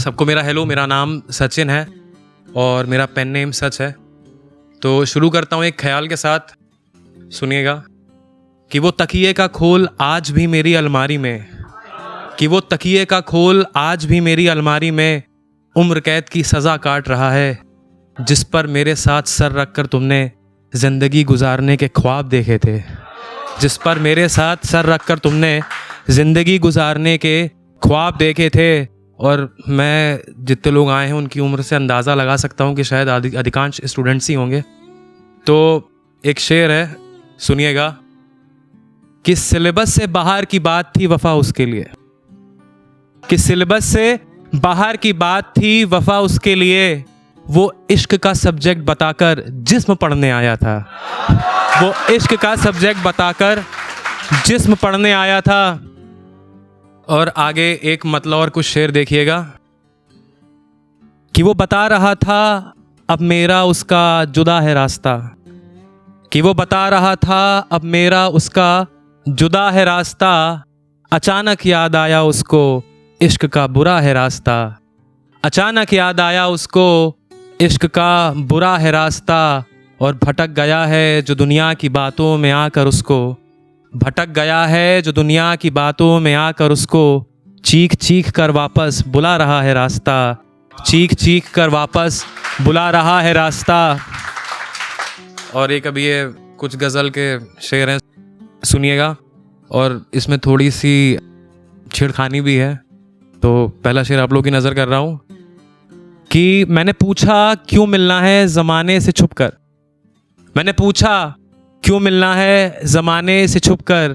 सबको मेरा हेलो, मेरा नाम सचिन है और मेरा पेन नेम सच है। तो शुरू करता हूँ एक ख्याल के साथ, सुनिएगा। कि वो तकिए का खोल आज भी मेरी अलमारी में, कि वो तकिए का खोल आज भी मेरी अलमारी में उम्र कैद की सज़ा काट रहा है, जिस पर मेरे साथ सर रख कर तुमने ज़िंदगी गुजारने के ख्वाब देखे थे, जिस पर मेरे साथ सर रख कर तुमने ज़िंदगी गुजारने के ख्वाब देखे थे। और मैं जितने लोग आए हैं उनकी उम्र से अंदाज़ा लगा सकता हूँ कि शायद अधिकांश स्टूडेंट्स ही होंगे। तो एक शेर है, सुनिएगा। कि सिलेबस से बाहर की बात थी वफ़ा उसके लिए, कि सिलेबस से बाहर की बात थी वफ़ा उसके लिए, वो इश्क का सब्जेक्ट बताकर जिस्म पढ़ने आया था, वो इश्क का सब्जेक्ट बताकर जिस्म पढ़ने आया था। और आगे एक मतलब और कुछ शेर देखिएगा। कि वो बता रहा था अब मेरा उसका जुदा है रास्ता, कि वो बता रहा था अब मेरा उसका जुदा है रास्ता, अचानक याद आया उसको इश्क का बुरा है रास्ता, अचानक याद आया उसको इश्क का बुरा है रास्ता। और भटक गया है जो दुनिया की बातों में आकर उसको, भटक गया है जो दुनिया की बातों में आकर उसको चीख चीख कर वापस बुला रहा है रास्ता, चीख चीख कर वापस बुला रहा है रास्ता। और एक अभी ये कुछ गज़ल के शेर हैं, सुनिएगा। और इसमें थोड़ी सी छेड़खानी भी है। तो पहला शेर आप लोगों की नज़र कर रहा हूँ। कि मैंने पूछा क्यों मिलना है ज़माने से छुपकर, मैंने पूछा क्यों मिलना है ज़माने से छुपकर,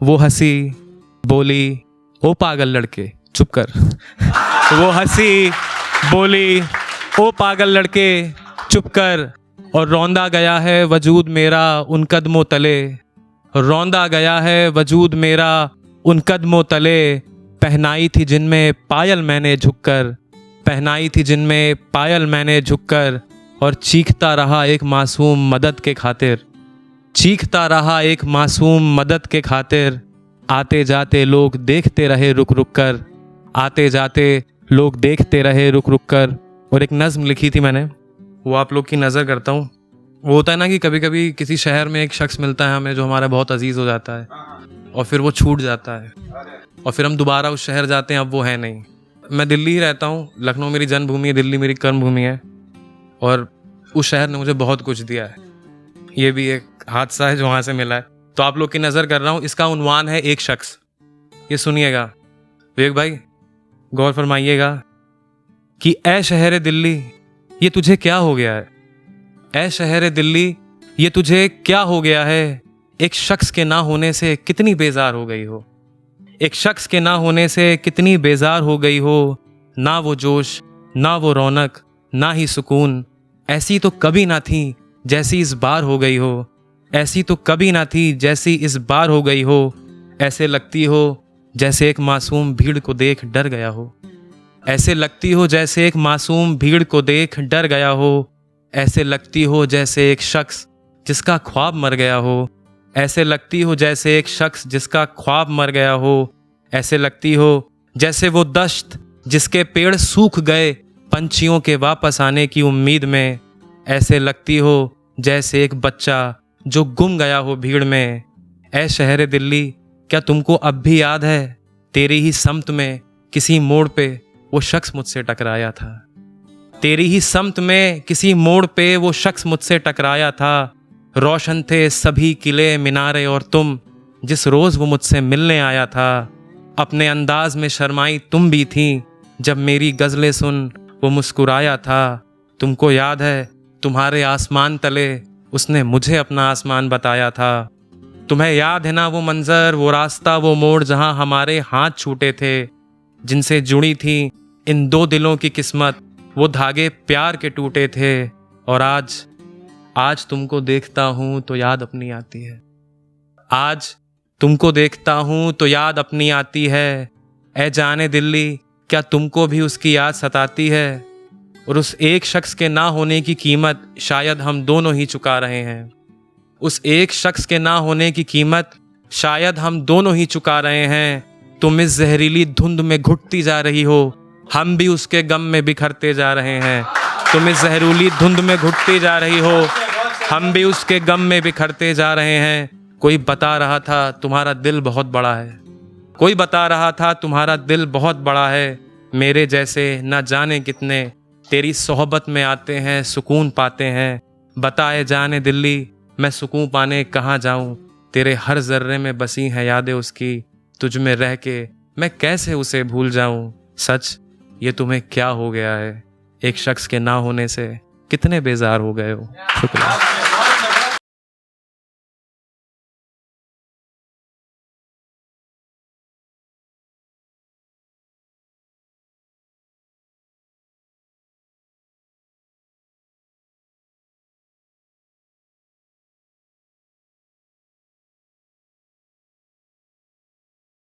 वो हंसी बोली ओ पागल लड़के चुप कर, वो हंसी बोली ओ पागल लड़के चुप कर। और रौंदा गया है वजूद मेरा उन कदमों तले, रौंदा गया है वजूद मेरा उन कदमों तले, पहनाई थी जिनमें पायल मैंने झुककर, पहनाई थी जिनमें पायल मैंने झुककर। और चीखता रहा एक मासूम मदद के खातिर, चीखता रहा एक मासूम मदद के खातिर, आते जाते लोग देखते रहे रुक रुक कर, आते जाते लोग देखते रहे रुक रुक कर। और एक नज़्म लिखी थी मैंने, वो आप लोग की नज़र करता हूँ। वो होता है ना कि कभी कभी किसी शहर में एक शख्स मिलता है हमें जो हमारा बहुत अजीज़ हो जाता है, और फिर वो छूट जाता है, और फिर हम दोबारा उस शहर जाते हैं, अब वो है नहीं। मैं दिल्ली ही रहता हूँ, लखनऊ मेरी जन्मभूमि है, दिल्ली मेरी कर्मभूमि है, और उस शहर ने मुझे बहुत कुछ दिया है। ये भी एक हादसा है जो वहाँ से मिला है। तो आप लोग की नज़र कर रहा हूँ, इसका उन्वान है एक शख्स। ये सुनिएगा विवेक भाई, गौर फरमाइएगा। कि ऐ शहर दिल्ली ये तुझे क्या हो गया है, ऐ शहर दिल्ली ये तुझे क्या हो गया है, एक शख्स के ना होने से कितनी बेजार हो गई हो, एक शख्स के ना होने से कितनी बेजार हो गई हो। ना वो जोश ना वो रौनक ना ही सुकून, ऐसी तो कभी ना थी जैसी इस बार हो गई हो, ऐसी तो कभी ना थी जैसी इस बार हो गई हो। ऐसे लगती हो जैसे एक मासूम भीड़ को देख डर गया हो, ऐसे लगती हो जैसे एक मासूम भीड़ को देख डर गया हो, ऐसे लगती हो जैसे एक शख्स जिसका ख्वाब मर गया हो, ऐसे लगती हो जैसे एक शख्स जिसका ख्वाब मर गया हो, ऐसे लगती हो जैसे वो दश्त जिसके पेड़ सूख गए पंछियों के वापस आने की उम्मीद में, ऐसे लगती हो जैसे एक बच्चा जो गुम गया हो भीड़ में। ऐ शहर दिल्ली क्या तुमको अब भी याद है, तेरी ही समत में किसी मोड़ पे वो शख्स मुझसे टकराया था, तेरी ही समत में किसी मोड़ पे वो शख्स मुझसे टकराया था। रोशन थे सभी किले मीनारे और तुम जिस रोज़ वो मुझसे मिलने आया था, अपने अंदाज में शर्माई तुम भी थी जब मेरी गज़लें सुन वो मुस्कुराया था। तुमको याद है तुम्हारे आसमान तले उसने मुझे अपना आसमान बताया था, तुम्हें याद है ना वो मंजर वो रास्ता वो मोड़ जहां हमारे हाथ छूटे थे, जिनसे जुड़ी थी इन दो दिलों की किस्मत वो धागे प्यार के टूटे थे। और आज तुमको देखता हूँ तो याद अपनी आती है, आज तुमको देखता हूँ तो याद अपनी आती है। ऐ जाने दिल्ली क्या तुमको भी उसकी याद सताती है, और उस एक शख्स के ना होने की कीमत शायद हम दोनों ही चुका रहे हैं, उस एक शख्स के ना होने की कीमत शायद हम दोनों ही चुका रहे हैं। तुम इस जहरीली धुंध में घुटती जा रही हो, हम भी उसके गम में बिखरते जा रहे हैं। तुम इस जहरीली धुंध में घुटती जा रही हो, हम भी उसके गम में बिखरते जा रहे हैं। कोई बता रहा था तुम्हारा दिल बहुत बड़ा है, कोई बता रहा था तुम्हारा दिल बहुत बड़ा है। मेरे जैसे न जाने कितने तेरी सोहबत में आते हैं, सुकून पाते हैं। बताए जाने दिल्ली मैं सुकून पाने कहाँ जाऊं, तेरे हर जर्रे में बसी हैं यादें उसकी। तुझ में रह के मैं कैसे उसे भूल जाऊं। सच ये तुम्हें क्या हो गया है, एक शख्स के ना होने से कितने बेजार हो गए हो। शुक्रिया।